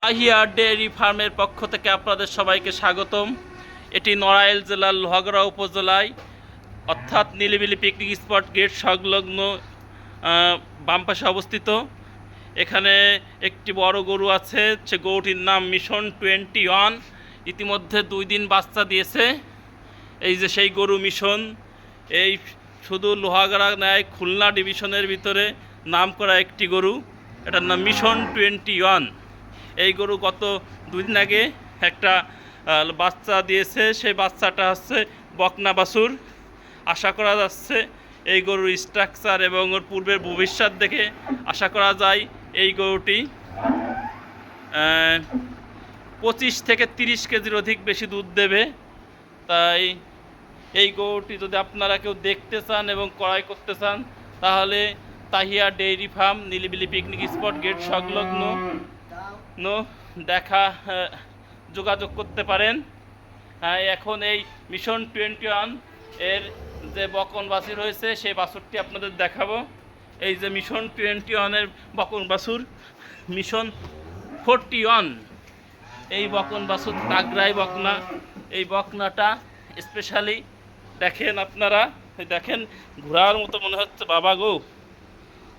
Tahiya dairy ফার্মের পক্ষ থেকে আপনাদের সবাইকে স্বাগতম। এটি নড়াইল জেলার লোহাগড়া উপজেলায় অর্থাৎ নিলিবিলি পিকনিক স্পট গেট সংলগ্ন বাম পাশে অবস্থিত। এখানে একটি বড় গরু আছে, সে গরুটির নাম মিশন 21। ইতিমধ্যে 2 দিন বাচ্চা দিয়েছে। এই যে সেই গরু মিশন, এই শুধু লোহাগড়া নেয় খুলনা ডিভিশনের ভিতরে নাম করা একটি গরু, এটার নাম মিশন 21। এই গরু গত 2 দিন আগে একটা বাচ্চা দিয়েছে, সেই বাচ্চাটা হচ্ছে বকনা বাছুর। আশা করা যাচ্ছে এই গরুর স্ট্রাকচার এবং ওর পূর্বের ভবিষ্যৎ দেখে আশা করা যায় এই গরুটি 25 থেকে 30 কেজির অধিক বেশি দুধ দেবে। তাই এই গরুটি যদি আপনারা কেউ দেখতে চান এবং ক্রয় করতে চান, তাহলে Tahiya dairy farm Nilibili picnic spot gate সংলগ্ন যোগাযোগ করতে পারেন। এখন এই মিশন 21 এর যে বকন বাছুর হয়েছে, সেই বাছুরটি আপনাদের দেখাবো। এই যে মিশন 21 এর বকন বাছুর মিশন 41, এই বকন বাছুর তাগরাই বকনা। এই বকনাটা স্পেশালি দেখেন আপনারা, দেখেন ঘোড়ার মতো মনে হচ্ছে। বাবা গো,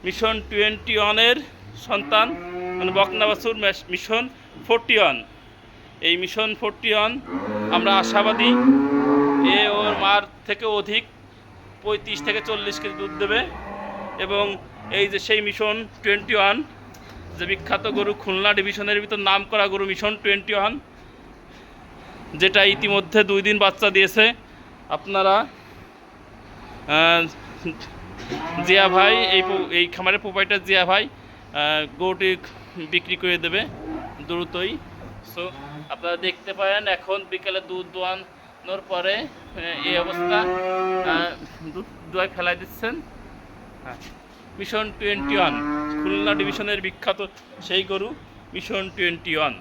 মিশন 21 এর সন্তান মানে বকনা বাছুর মিশন 41। এই মিশন 41 আমরা আশাবাদী ওর মার থেকে অধিক 35 থেকে 40 কেজি দুধ দেবে। এবং এই যে সেই মিশন 21, যে বিখ্যাত গরু, খুলনা ডিভিশনের ভিতর নাম করা গরু মিশন 21, যেটা ইতিমধ্যে 2 দিন বাচ্চা দিয়েছে। আপনারা জিয়া ভাই, এই খামারের প্রোপাইটার জিয়া ভাই গরুটি বিক্রি করে দেবে দ্রুতই। সো আপনারা দেখতে পারেন এখন বিকেলে দুধ দোয়ানোর পরে এই অবস্থা, দুধ দোয়ায় ফেলাই দিচ্ছেন। মিশন 21 খুলনা ডিভিশনের বিখ্যাত সেই গরু মিশন 21।